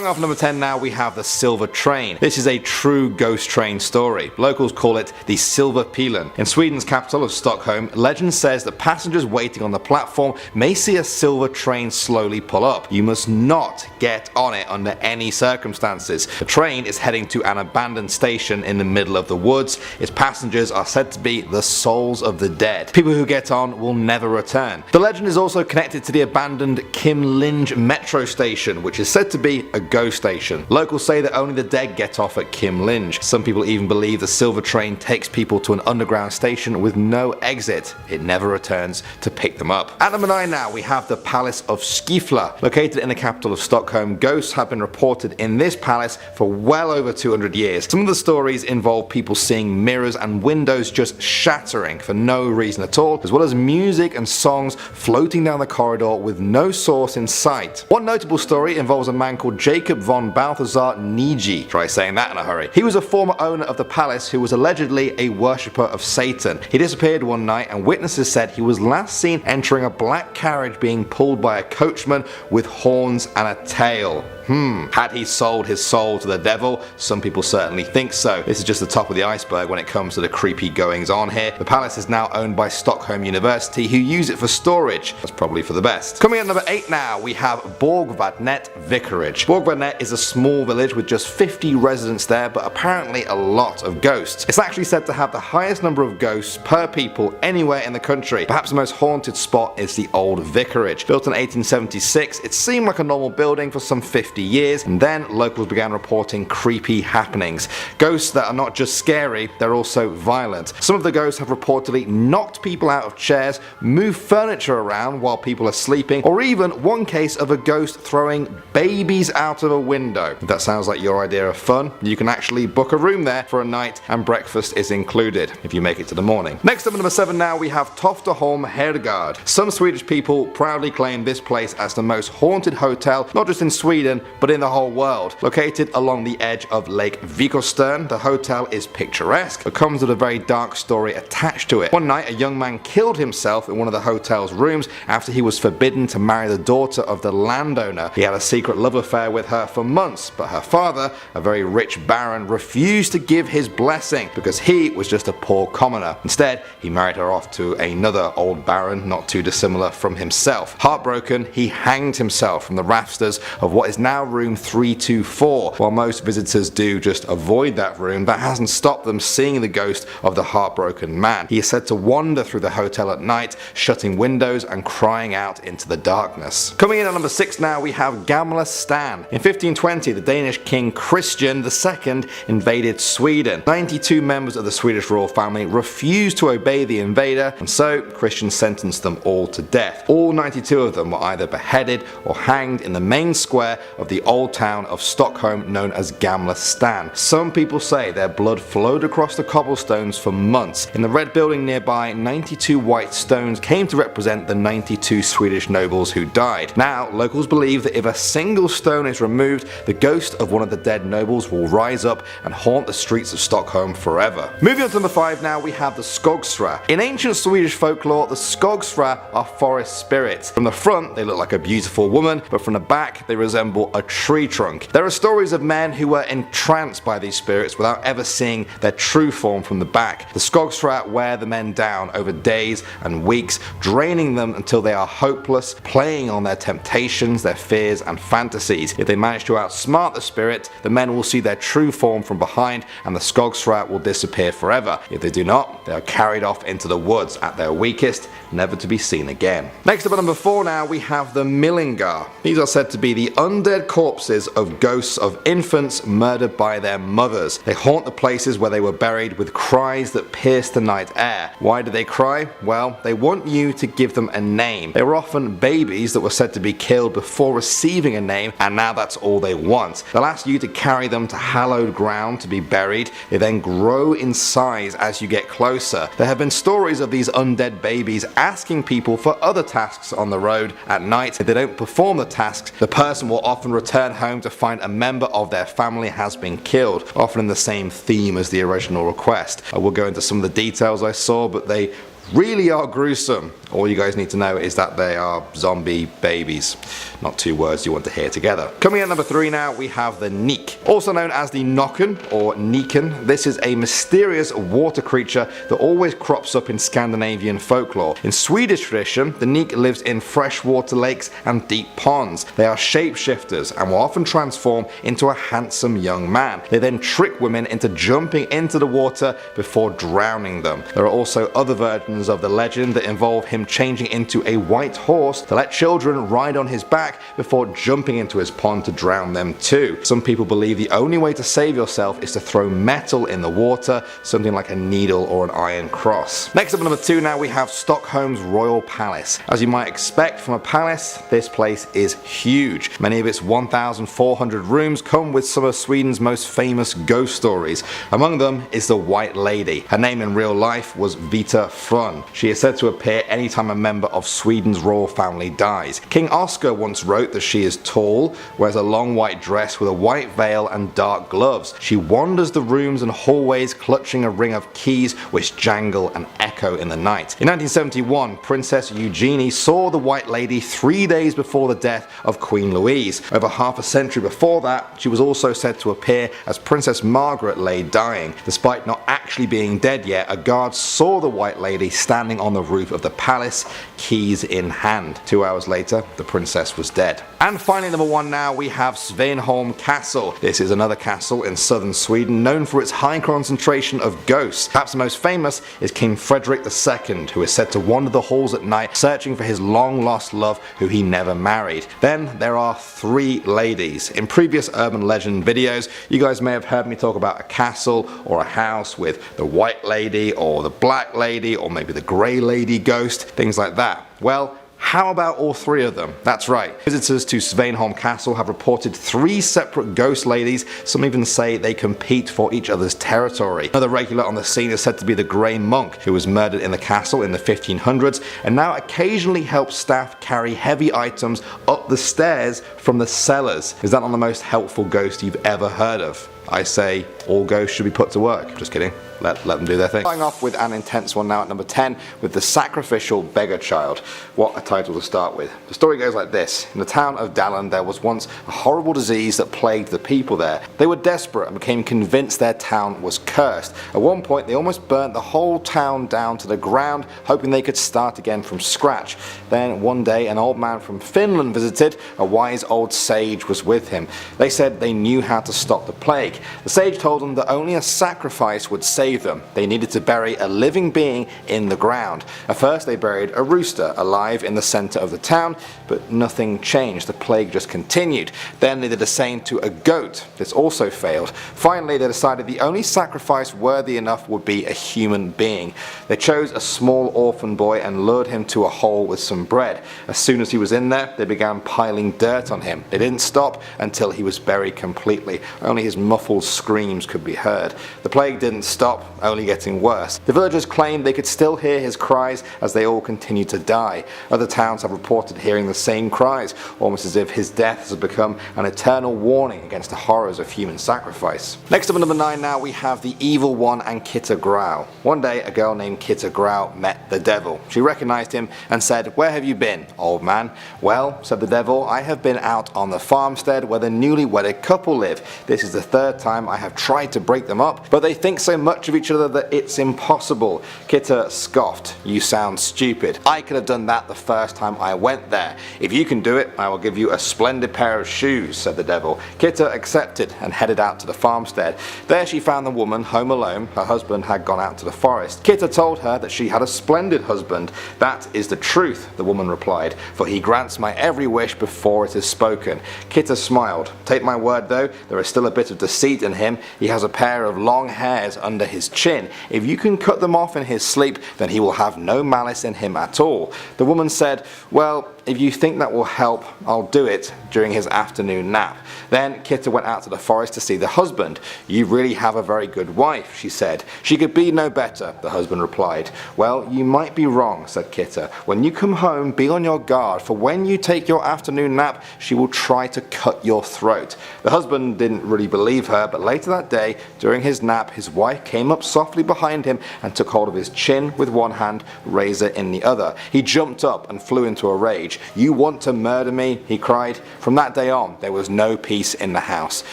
Starting off number 10 now, we have the Silver Train. This is a true ghost train story. Locals call it the Silver Pilen. In Sweden's capital of Stockholm, legend says that passengers waiting on the platform may see a silver train slowly pull up. You must not get on it under any circumstances. The train is heading to an abandoned station in the middle of the woods. Its passengers are said to be the souls of the dead. People who get on will never return. The legend is also connected to the abandoned Kimlinge metro station, which is said to be a ghost station. Locals say that only the dead get off at Kimlinge. Some people even believe the silver train takes people to an underground station with no exit. It never returns to pick them up. At number 9 now, we have the Palace of Skifla. Located in the capital of Stockholm, ghosts have been reported in this palace for well over 200 years. Some of the stories involve people seeing mirrors and windows just shattering for no reason at all, as well as music and songs floating down the corridor with no source in sight. One notable story involves a man called Jacob von Balthasar Niji. Try saying that in a hurry. He was a former owner of the palace who was allegedly a worshipper of Satan. He disappeared one night and witnesses said he was last seen entering a black carriage being pulled by a coachman with horns and a tail. Had he sold his soul to the devil? Some people certainly think so. This is just the top of the iceberg when it comes to the creepy goings on here. The palace is now owned by Stockholm University, who use it for storage. That's probably for the best. Coming at number 8 now, we have Borgvattnet Vicarage. Borgvattnet is a small village with just 50 residents there, but apparently a lot of ghosts. It's actually said to have the highest number of ghosts per people anywhere in the country. Perhaps the most haunted spot is the old vicarage. Built in 1876, it seemed like a normal building for some 50 years, and then locals began reporting creepy happenings. Ghosts that are not just scary, they're also violent. Some of the ghosts have reportedly knocked people out of chairs, moved furniture around while people are sleeping, or even one case of a ghost throwing babies out of a window. If that sounds like your idea of fun, you can actually book a room there for a night, and breakfast is included if you make it to the morning. Next up at number 7 now, we have Toftaholm Herrgård. Some Swedish people proudly claim this place as the most haunted hotel, not just in Sweden, but in the whole world. Located along the edge of Lake Vikostern, the hotel is picturesque, but comes with a very dark story attached to it. One night, a young man killed himself in one of the hotel's rooms after he was forbidden to marry the daughter of the landowner. He had a secret love affair with her for months, but her father, a very rich baron, refused to give his blessing because he was just a poor commoner. Instead, he married her off to another old baron, not too dissimilar from himself. Heartbroken, he hanged himself from the rafters of what is now room 324. While most visitors do just avoid that room, that hasn't stopped them seeing the ghost of the heartbroken man. He is said to wander through the hotel at night, shutting windows and crying out into the darkness. Coming in at number 6 now, we have Gamla Stan. In 1520, the Danish king Christian II invaded Sweden. 92 members of the Swedish royal family refused to obey the invader, and so Christian sentenced them all to death. All 92 of them were either beheaded or hanged in the main square of the old town of Stockholm known as Gamla Stan. Some people say their blood flowed across the cobblestones for months. In the red building nearby, 92 white stones came to represent the 92 Swedish nobles who died. Now, locals believe that if a single stone is removed, the ghost of one of the dead nobles will rise up and haunt the streets of Stockholm forever. Moving on to number 5 now, we have the Skogsra. In ancient Swedish folklore, the Skogsra are forest spirits. From the front, they look like a beautiful woman, but from the back, they resemble a tree trunk. There are stories of men who were entranced by these spirits without ever seeing their true form from the back. The Skogsra wear the men down over days and weeks, draining them until they are hopeless, playing on their temptations, their fears and fantasies. If they manage to outsmart the spirit, the men will see their true form from behind and the Skogsra will disappear forever. If they do not, they are carried off into the woods at their weakest, never to be seen again. Next up at number 4 now, we have the Millingar. These are said to be the undead corpses of ghosts of infants murdered by their mothers. They haunt the places where they were buried with cries that pierce the night air. Why do they cry? Well, they want you to give them a name. They were often babies that were said to be killed before receiving a name, and now that's all they want. They'll ask you to carry them to hallowed ground to be buried. They then grow in size as you get closer. There have been stories of these undead babies asking people for other tasks on the road at night. If they don't perform the tasks, the person will often return home to find a member of their family has been killed, often in the same theme as the original request. I will go into some of the details I saw, but they really are gruesome. All you guys need to know is that they are zombie babies. Not two words you want to hear together. Coming at number 3 now, we have the Neek. Also known as the Nokken or Niken, this is a mysterious water creature that always crops up in Scandinavian folklore. In Swedish tradition, the Neek lives in freshwater lakes and deep ponds. They are shapeshifters and will often transform into a handsome young man. They then trick women into jumping into the water before drowning them. There are also other versions of the legend that involve him changing into a white horse to let children ride on his back before jumping into his pond to drown them too. Some people believe the only way to save yourself is to throw metal in the water, something like a needle or an iron cross. Next up at number 2 now, we have Stockholm's Royal Palace. As you might expect from a palace, this place is huge. Many of its 1,400 rooms come with some of Sweden's most famous ghost stories. Among them is the White Lady. Her name in real life was Vita Frun. She is said to appear anytime a member of Sweden's royal family dies. King Oscar once wrote that she is tall, wears a long white dress with a white veil and dark gloves. She wanders the rooms and hallways clutching a ring of keys which jangle and echo in the night. In 1971, Princess Eugenie saw the White Lady 3 days before the death of Queen Louise. Over half a century before that, she was also said to appear as Princess Margaret lay dying. Despite not actually being dead yet, a guard saw the White Lady standing on the roof of the palace, keys in hand. 2 hours later, the princess was dead. And finally, number 1 now, we have Svenholm Castle. This is another castle in southern Sweden known for its high concentration of ghosts. Perhaps the most famous is King Frederick II, who is said to wander the halls at night searching for his long lost love who he never married. Then there are 3 ladies. In previous urban legend videos, you guys may have heard me talk about a castle or a house with the White Lady or the Black Lady or maybe the Grey Lady ghost, things like that. Well, how about all 3 of them? That's right. Visitors to Svenholm Castle have reported 3 separate ghost ladies. Some even say they compete for each other's territory. Another regular on the scene is said to be the Grey Monk, who was murdered in the castle in the 1500s and now occasionally helps staff carry heavy items up the stairs from the cellars. Is that not the most helpful ghost you've ever heard of? I say all ghosts should be put to work. Just kidding. Let them do their thing. Starting off with an intense one now at number 10 with the Sacrificial Beggar Child. What a title to start with. The story goes like this. In the town of Dalen there was once a horrible disease that plagued the people there. They were desperate and became convinced their town was cursed. At one point they almost burnt the whole town down to the ground, hoping they could start again from scratch. Then one day an old man from Finland visited. A wise old sage was with him. They said they knew how to stop the plague. The sage told them that only a sacrifice would save them. They needed to bury a living being in the ground. At first they buried a rooster alive in the center of the town, but nothing changed. The plague just continued. Then they did the same to a goat. This also failed. Finally they decided the only sacrifice worthy enough would be a human being. They chose a small orphan boy and lured him to a hole with some bread. As soon as he was in there, they began piling dirt on him. They didn't stop until he was buried completely. Only his muffled screams could be heard. The plague didn't stop, only getting worse. The villagers claimed they could still hear his cries as they all continued to die. Other towns have reported hearing the same cries, almost as if his death has become an eternal warning against the horrors of human sacrifice. Next up at number 9 now, we have the Evil One and Kitta Grau. One day a girl named Kitta Grau met the devil. She recognized him and said, "Where have you been, old man?" "Well," said the devil, "I have been out on the farmstead where the newly wedded couple live. This is the 3rd time I have tried to break them up, but they think so much of each other that it's impossible." Kitta scoffed. "You sound stupid. I could have done that the first time I went there. If you can do it, I will give you a splendid pair of shoes," said the devil. Kitta accepted and headed out to the farmstead. There she found the woman home alone. Her husband had gone out to the forest. Kitta told her that she had a splendid husband. "That is the truth," the woman replied, "for he grants my every wish before it is spoken." Kitta smiled. "Take my word though, there is still a bit of deceit in him. He has a pair of long hairs under his chin. If you can cut them off in his sleep, then he will have no malice in him at all." The woman said, "Well, if you think that will help, I'll do it during his afternoon nap. Then Kitta went out to the forest to see the husband. You really have a very good wife, she said. She could be no better, the husband replied. Well, you might be wrong, said Kitta. When you come home, be on your guard, for when you take your afternoon nap, she will try to cut your throat. The husband didn't really believe her, but later that day, during his nap, his wife came up softly behind him and took hold of his chin with one hand, razor in the other. He jumped up and flew into a rage. You want to murder me? He cried. From that day on, there was no peace in the house.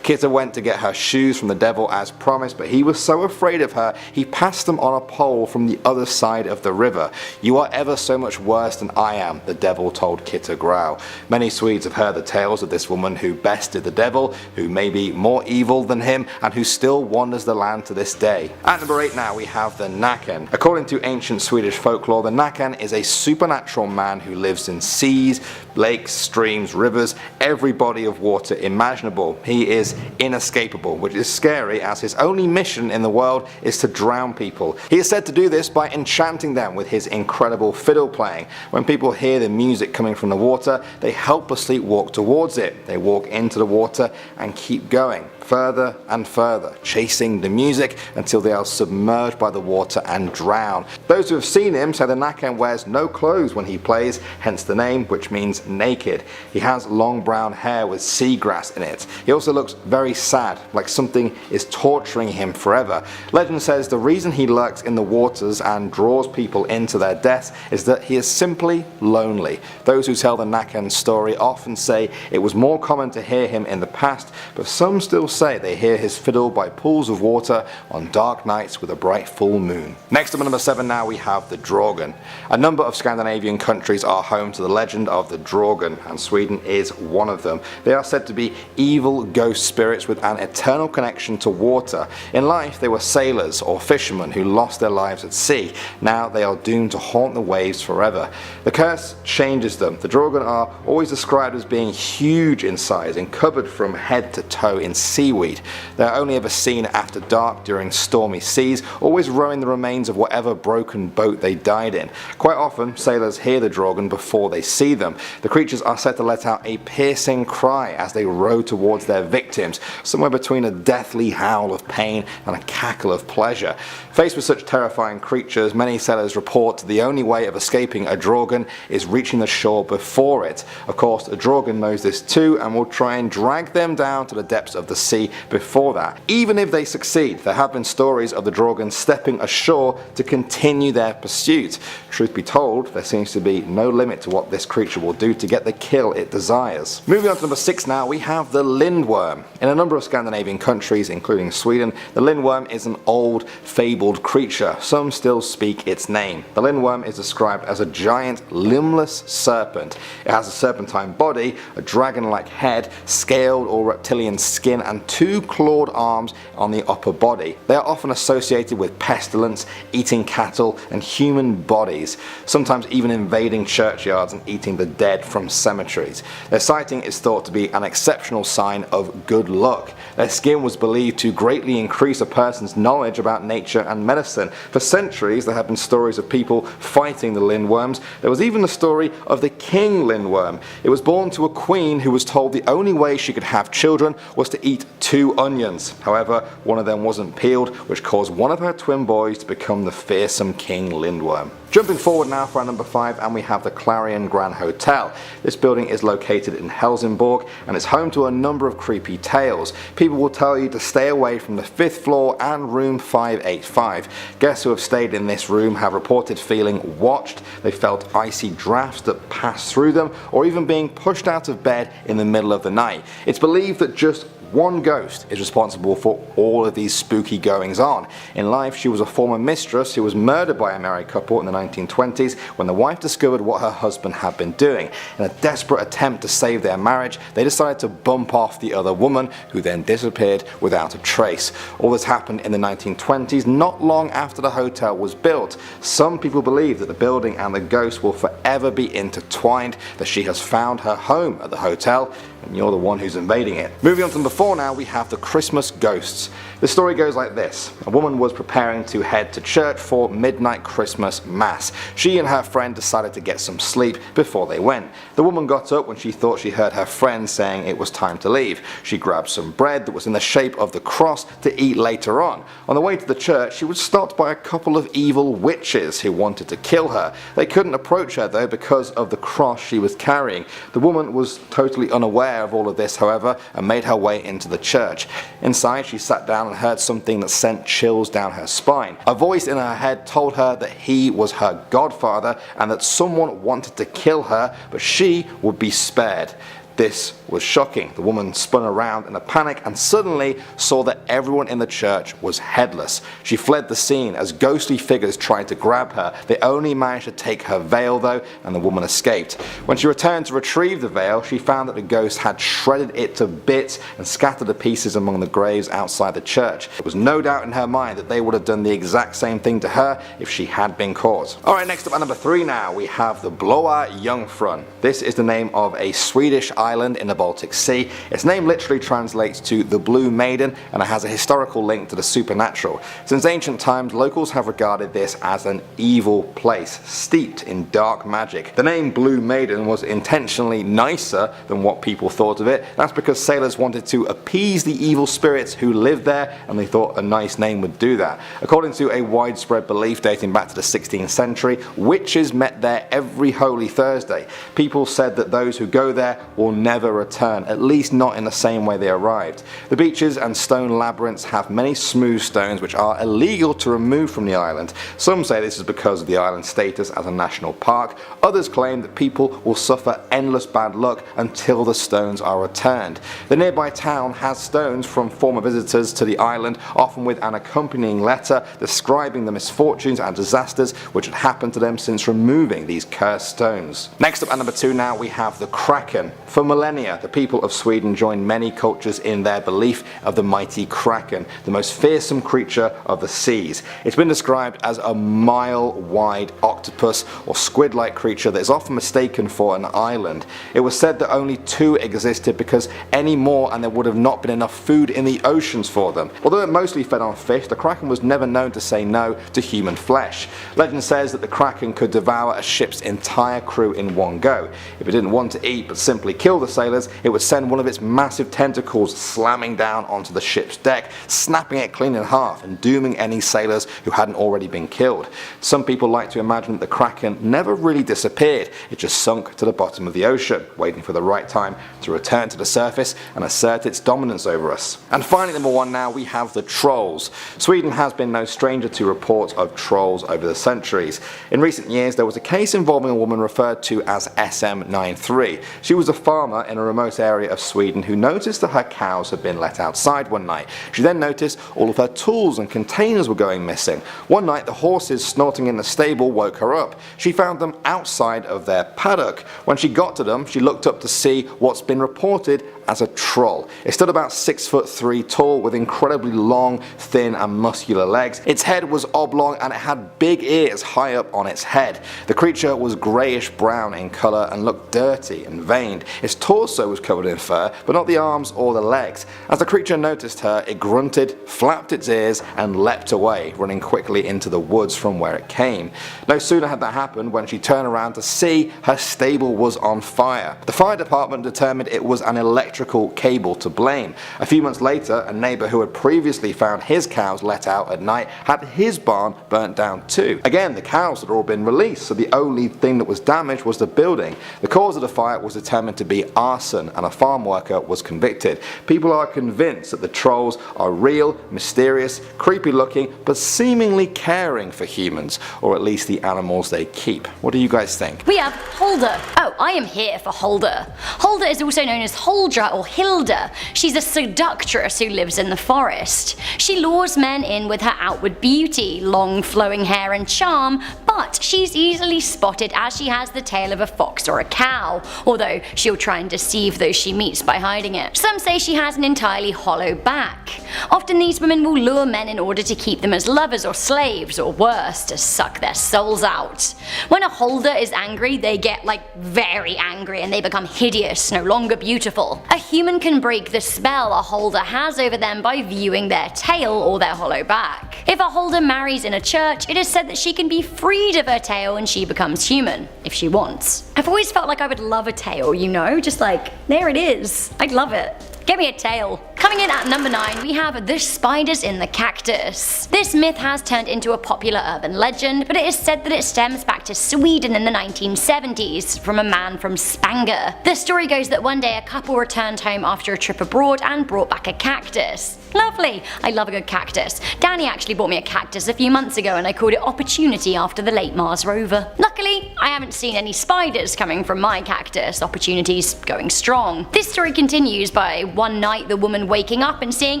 Kitta went to get her shoes from the devil as promised, but he was so afraid of her, he passed them on a pole from the other side of the river. You are ever so much worse than I am, the devil told Kitta Grau. Many Swedes have heard the tales of this woman who bested the devil, who may be more evil than him, and who still wanders the land to this day. At number 8 now we have the Naken. According to ancient Swedish folklore, the Naken is a supernatural man who lives in seas, lakes, streams, rivers, every body of water imaginable. He is inescapable, which is scary as his only mission in the world is to drown people. He is said to do this by enchanting them with his incredible fiddle playing. When people hear the music coming from the water, they helplessly walk towards it. They walk into the water and keep going, further and further, chasing the music until they are submerged by the water and drown. Those who have seen him say the Naken wears no clothes when he plays, hence the name, which means naked. He has long brown hair with seagrass in it. He also looks very sad, like something is torturing him forever. Legend says the reason he lurks in the waters and draws people into their deaths is that he is simply lonely. Those who tell the Naken story often say it was more common to hear him in the past, but some still say they hear his fiddle by pools of water on dark nights with a bright full moon. Next up at number 7 now we have the Dragon. A number of Scandinavian countries are home to the legend of the Dragon, and Sweden is one of them. They are said to be evil ghost spirits with an eternal connection to water. In life they were sailors or fishermen who lost their lives at sea. Now they are doomed to haunt the waves forever. The curse changes them. The Dragon are always described as being huge in size and covered from head to toe in seaweed. They are only ever seen after dark during stormy seas, always rowing the remains of whatever broken boat they died in. Quite often sailors hear the Dragon before they see them. The creatures are said to let out a piercing cry as they row towards their victims, somewhere between a deathly howl of pain and a cackle of pleasure. Faced with such terrifying creatures, many sailors report the only way of escaping a Dragon is reaching the shore before it. Of course, a Dragon knows this too and will try and drag them down to the depths of the sea before that. Even if they succeed, there have been stories of the Dragon stepping ashore to continue their pursuit. Truth be told, there seems to be no limit to what this creature will do to get the kill it desires. Moving on to number 6 now, we have the Lindworm. In a number of Scandinavian countries, including Sweden, the Lindworm is an old, fabled creature. Some still speak its name. The Lindworm is described as a giant, limbless serpent. It has a serpentine body, a dragon-like head, scaled or reptilian skin, and 2 clawed arms on the upper body. They are often associated with pestilence, eating cattle, and human bodies, sometimes even invading churchyards and eating the dead from cemeteries. Their sighting is thought to be an exceptional sign of good luck. Their skin was believed to greatly increase a person's knowledge about nature and medicine. For centuries there have been stories of people fighting the Lindworms. There was even the story of the King Lindworm. It was born to a queen who was told the only way she could have children was to eat 2 onions. However, one of them wasn't peeled, which caused one of her twin boys to become the fearsome King Lindworm. Jumping forward now for our number 5, and we have the Clarion Grand Hotel. This building is located in Helsingborg and it's home to a number of creepy tales. People will tell you to stay away from the 5th floor and room 585. Guests who have stayed in this room have reported feeling watched, they felt icy drafts that passed through them, or even being pushed out of bed in the middle of the night. It's believed that just one ghost is responsible for all of these spooky goings on. In life, she was a former mistress who was murdered by a married couple in the 1920s when the wife discovered what her husband had been doing. In a desperate attempt to save their marriage, they decided to bump off the other woman, who then disappeared without a trace. All this happened in the 1920s, not long after the hotel was built. Some people believe that the building and the ghost will forever be intertwined, that she has found her home at the hotel and you're the one who's invading it. Moving on to number 4 now, we have the Christmas ghosts. The story goes like this. A woman was preparing to head to church for midnight Christmas mass. She and her friend decided to get some sleep before they went. The woman got up when she thought she heard her friend saying it was time to leave. She grabbed some bread that was in the shape of the cross to eat later on. On the way to the church, she was stopped by a couple of evil witches who wanted to kill her. They couldn't approach her though because of the cross she was carrying. The woman was totally unaware of all of this, however, and made her way into the church. Inside, she sat down and heard something that sent chills down her spine. A voice in her head told her that he was her godfather and that someone wanted to kill her, but she would be spared. This was shocking. The woman spun around in a panic and suddenly saw that everyone in the church was headless. She fled the scene as ghostly figures tried to grab her. They only managed to take her veil though, and the woman escaped. When she returned to retrieve the veil, she found that the ghost had shredded it to bits and scattered the pieces among the graves outside the church. There was no doubt in her mind that they would have done the exact same thing to her if she had been caught. Alright, next up at number 3 now, we have the Blåa Jungfrun. This is the name of a Swedish island in the Baltic Sea. Its name literally translates to the Blue Maiden, and it has a historical link to the supernatural. Since ancient times, locals have regarded this as an evil place, steeped in dark magic. The name Blue Maiden was intentionally nicer than what people thought of it. That's because sailors wanted to appease the evil spirits who lived there, and they thought a nice name would do that. According to a widespread belief dating back to the 16th century, witches met there every Holy Thursday. People said that those who go there will never return, at least not in the same way they arrived. The beaches and stone labyrinths have many smooth stones which are illegal to remove from the island. Some say this is because of the island's status as a national park. Others claim that people will suffer endless bad luck until the stones are returned. The nearby town has stones from former visitors to the island, often with an accompanying letter describing the misfortunes and disasters which had happened to them since removing these cursed stones. Next up at number 2 now, we have the Kraken. For millennia, the people of Sweden joined many cultures in their belief of the mighty Kraken, the most fearsome creature of the seas. It's been described as a mile-wide octopus or squid-like creature that is often mistaken for an island. It was said that only 2 existed because any more and there would have not been enough food in the oceans for them. Although it mostly fed on fish, the Kraken was never known to say no to human flesh. Legend says that the Kraken could devour a ship's entire crew in one go. If it didn't want to eat but simply kill the sailors, it would send one of its massive tentacles slamming down onto the ship's deck, snapping it clean in half and dooming any sailors who hadn't already been killed. Some people like to imagine that the Kraken never really disappeared, it just sunk to the bottom of the ocean, waiting for the right time to return to the surface and assert its dominance over us. And finally, number 1 now, we have the trolls. Sweden has been no stranger to reports of trolls over the centuries. In recent years, there was a case involving a woman referred to as SM93. She was a farmer in a remote area of Sweden who noticed that her cows had been let outside one night. She then noticed all of her tools and containers were going missing. One night, the horses snorting in the stable woke her up. She found them outside of their paddock. When she got to them, she looked up to see what's been reported as a troll. It stood about 6'3" tall with incredibly long, thin and muscular legs. Its head was oblong and it had big ears high up on its head. The creature was greyish brown in colour and looked dirty and veined. Its torso was covered in fur, but not the arms or the legs. As the creature noticed her, it grunted, flapped its ears and leapt away, running quickly into the woods from where it came. No sooner had that happened when she turned around to see her stable was on fire. The fire department determined it was an electrical cable to blame. A few months later, a neighbour who had previously found his cows let out at night had his barn burnt down too. Again, the cows had all been released, so the only thing that was damaged was the building. The cause of the fire was determined to be arson and a farm worker was convicted. People are convinced that the trolls are real, mysterious, creepy looking, but seemingly caring for humans, or at least the animals they keep. What do you guys think? We have Holder. Oh, I am here for Holder. Holder is also known as Huldra or Hilda. She's a seductress who lives in the forest. She lures men in with her outward beauty, long flowing hair and charm, but she's easily spotted as she has the tail of a fox or a cow, although she'll try and deceive those she meets by hiding it. Some say she has an entirely hollow back. Often these women will lure men in order to keep them as lovers or slaves, or worse, to suck their souls out. When a Holder is angry, they get very angry and they become hideous, no longer beautiful. A human can break the spell a holder has over them by viewing their tail or their hollow back. If a holder marries in a church, it is said that she can be freed of her tail and she becomes human, if she wants. I've always felt like I would love a tail, you know? Just like, there it is. I'd love it. Give me a tail. Coming in at number 9, we have the spiders in the cactus. This myth has turned into a popular urban legend, but it is said that it stems back to Sweden in the 1970s from a man from Spanger. The story goes that one day a couple returned home after a trip abroad and brought back a cactus. Lovely! I love a good cactus. Danny actually bought me a cactus a few months ago and I called it Opportunity after the late Mars rover. Luckily, I haven't seen any spiders coming from my cactus. Opportunity's going strong. This story continues by one night the woman waking up and seeing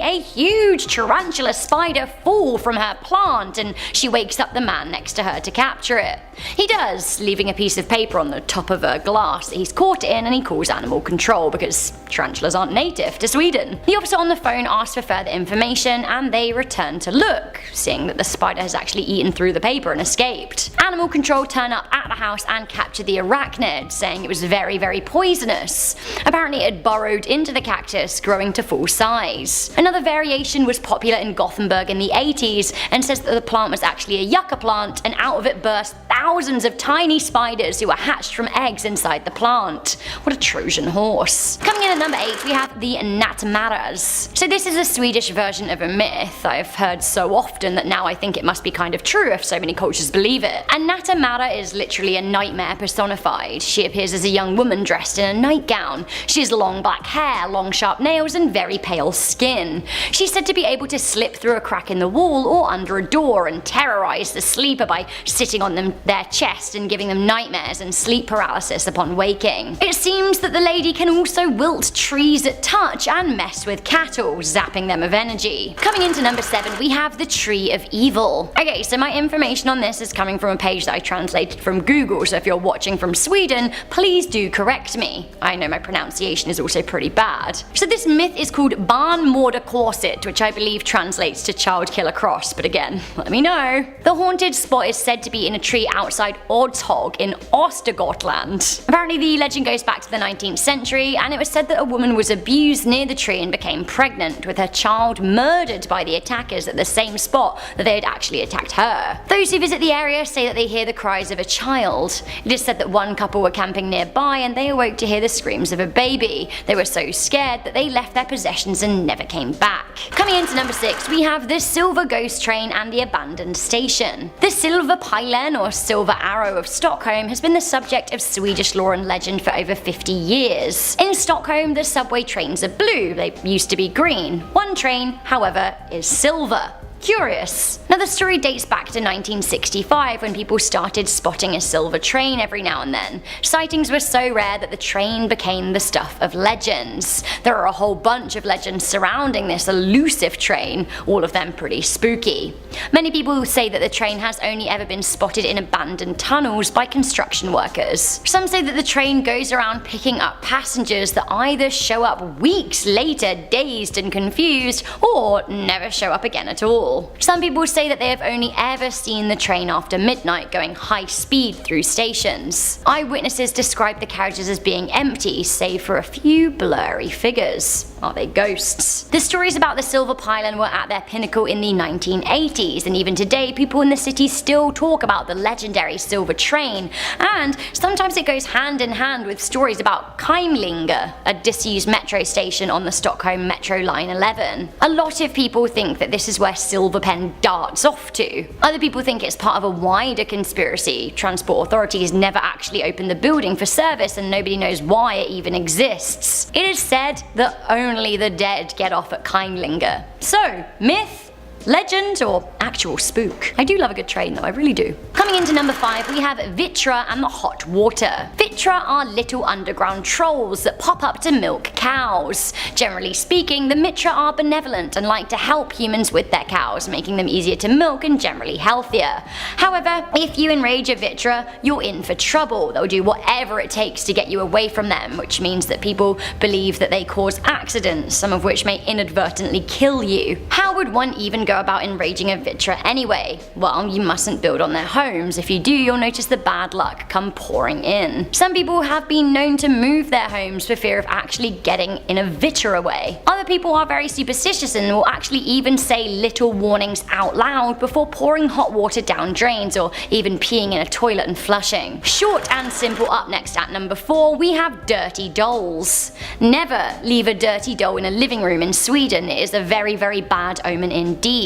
a huge tarantula spider fall from her plant, and she wakes up the man next to her to capture it. He does, leaving a piece of paper on the top of a glass that he's caught it in, and he calls animal control because tarantulas aren't native to Sweden. The officer on the phone asks for further information and they return to look, seeing that the spider has actually eaten through the paper and escaped. Animal control turn up at the house and capture the arachnid, saying it was very, very poisonous. Apparently it had burrowed into the cactus, growing to full size. Another variation was popular in Gothenburg in the 80s and says that the plant was actually a yucca plant, and out of it burst thousands of tiny spiders who were hatched from eggs inside the plant. What a Trojan horse. Coming in at number 8, we have the Nattmaras. So this is a Swedish version of a myth I've heard so often that now I think it must be kind of true if so many cultures believe it. A Nattmara is literally a nightmare personified. She appears as a young woman dressed in a nightgown. She has long black hair, long sharp nails and very pale skin. She's said to be able to slip through a crack in the wall or under a door and terrorize the sleeper by sitting on their chest and giving them nightmares and sleep paralysis upon waking. It seems that the lady can also wilt trees at touch and mess with cattle, zapping them of energy. Coming into number 7, we have the Tree of Evil. Okay, so my information on this is coming from a page that I translated from Google, so if you're watching from Sweden, please do correct me. I know my pronunciation is also pretty bad. So this myth is called Barnmorderkorset, which I believe translates to Child Killer Cross, but again, let me know. The haunted spot is said to be in a tree outside Odshog in Östergötland. Apparently the legend goes back to the 19th century, and it was said that a woman was abused near the tree and became pregnant, with her child murdered by the attackers at the same spot that they had actually attacked her. Those who visit the area say that they hear the cries of a child. It is said that one couple were camping nearby and they awoke to hear the screams of a baby. They were so scared that they left their possessions and never came back. Coming into number 6, we have the Silver Ghost Train and the Abandoned Station. The Silver Pilen, or Silver Arrow of Stockholm, has been the subject of Swedish lore and legend for over 50 years. In Stockholm, the subway trains are blue. They used to be green. One train, however, is silver. Curious. Now the story dates back to 1965 when people started spotting a silver train every now and then. Sightings were so rare that the train became the stuff of legends. There are a whole bunch of legends surrounding this elusive train, all of them pretty spooky. Many people say that the train has only ever been spotted in abandoned tunnels by construction workers. Some say that the train goes around picking up passengers that either show up weeks later dazed and confused, or never show up again at all. Some people say that they have only ever seen the train after midnight going high speed through stations. Eyewitnesses describe the carriages as being empty, save for a few blurry figures. Are they ghosts? The stories about the Silver Pilen were at their pinnacle in the 1980s, and even today people in the city still talk about the legendary silver train, and sometimes it goes hand in hand with stories about Keimlinge, a disused metro station on the Stockholm Metro Line 11. A lot of people think that this is where Silverpen darts off to. Other people think it's part of a wider conspiracy. Transport authorities never actually opened the building for service and nobody knows why it even exists. It is said that only the dead get off at Keimlinge. So, myth? Legend or actual spook? I do love a good train though, I really do. Coming into number 5, we have Vitra and the hot water. Vitra are little underground trolls that pop up to milk cows. Generally speaking, the Mitra are benevolent and like to help humans with their cows, making them easier to milk and generally healthier. However, if you enrage a Vitra, you're in for trouble. They'll do whatever it takes to get you away from them, which means that people believe that they cause accidents, some of which may inadvertently kill you. How would one even go go about enraging a Vitra anyway? Well, you mustn't build on their homes. If you do, you'll notice the bad luck come pouring in. Some people have been known to move their homes for fear of actually getting in a Vitra away. Other people are very superstitious and will actually even say little warnings out loud before pouring hot water down drains or even peeing in a toilet and flushing. Short and simple. Up next at number 4, we have dirty dolls. Never leave a dirty doll in a living room in Sweden. It is a very, very bad omen indeed.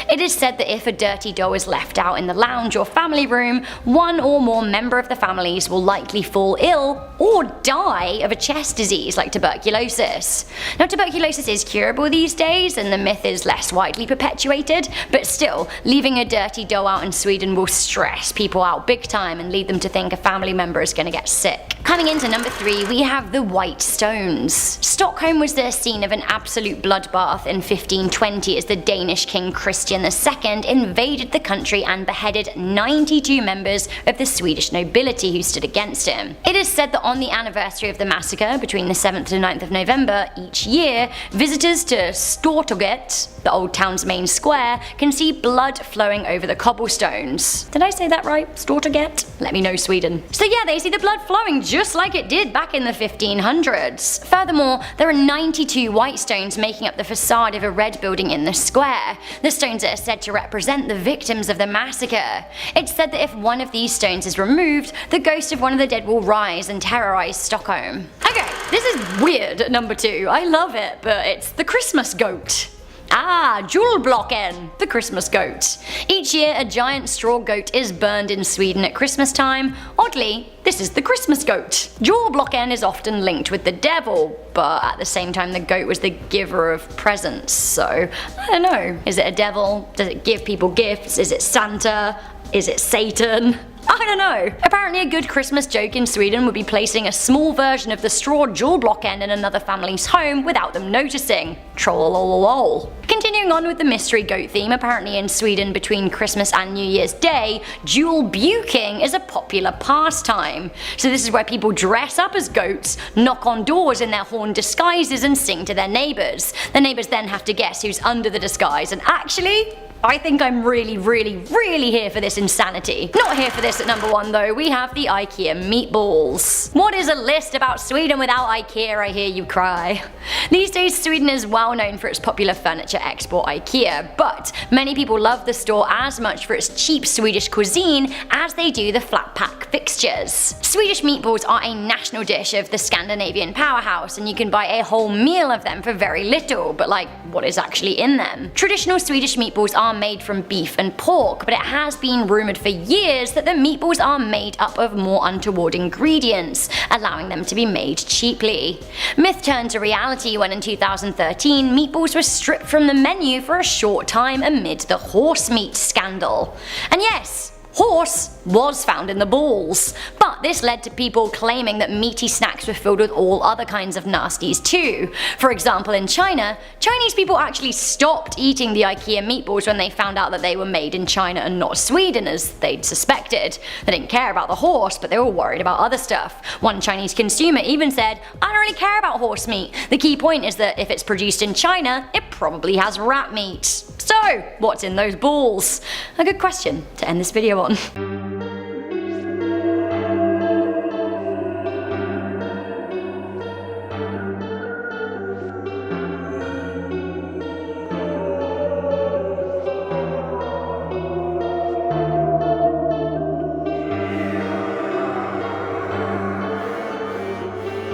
It is said that if a dirty doll is left out in the lounge or family room, one or more member of the families will likely fall ill or die of a chest disease like tuberculosis. Now, tuberculosis is curable these days and the myth is less widely perpetuated, but still, leaving a dirty doll out in Sweden will stress people out big time and lead them to think a family member is going to get sick. Coming into number 3, we have the White Stones. Stockholm was the scene of an absolute bloodbath in 1520 as the Danish king Christian II invaded the country and beheaded 92 members of the Swedish nobility who stood against him. It is said that on the anniversary of the massacre, between the 7th and 9th of November each year, visitors to Stortorget, the old town's main square, can see blood flowing over the cobblestones. Did I say that right? Stortorget? Let me know, Sweden. So yeah, they see the blood flowing just like it did back in the 1500s. Furthermore, there are 92 white stones making up the facade of a red building in the square. The stones are said to represent the victims of the massacre. It's said that if one of these stones is removed, the ghost of one of the dead will rise and terrorize Stockholm. Okay, this is weird at number 2. I love it, but it's the Christmas goat. Julblocken, the Christmas goat. Each year, a giant straw goat is burned in Sweden at Christmas time. Oddly, this is the Christmas goat. Julblocken is often linked with the devil, but at the same time the goat was the giver of presents, so I don't know. Is it a devil? Does it give people gifts? Is it Santa? Is it Satan? I don't know. Apparently a good Christmas joke in Sweden would be placing a small version of the straw Julblocken in another family's home without them noticing. Trollololol. Continuing on with the mystery goat theme, apparently in Sweden between Christmas and New Year's Day, julbuking is a popular pastime. So this is where people dress up as goats, knock on doors in their horned disguises and sing to their neighbours. The neighbours then have to guess who's under the disguise, and actually, I think I'm really here for this insanity. Not here for this at number 1 though, we have the IKEA meatballs. What is a list about Sweden without IKEA, I hear you cry. These days Sweden is well known for its popular furniture export IKEA, but many people love the store as much for its cheap Swedish cuisine as they do the flat pack fixtures. Swedish meatballs are a national dish of the Scandinavian powerhouse, and you can buy a whole meal of them for very little, but like, what is actually in them? Traditional Swedish meatballs are made from beef and pork, but it has been rumoured for years that the meatballs are made up of more untoward ingredients, allowing them to be made cheaply. Myth turned to reality when in 2013 meatballs were stripped from the menu for a short time amid the horse meat scandal. And yes, horse was found in the balls, but this led to people claiming that meaty snacks were filled with all other kinds of nasties too. For example, in China, Chinese people actually stopped eating the IKEA meatballs when they found out that they were made in China and not Sweden as they'd suspected. They didn't care about the horse, but they were worried about other stuff. One Chinese consumer even said, "I don't really care about horse meat. The key point is that if it's produced in China, it probably has rat meat." So, what's in those balls? A good question to end this video on.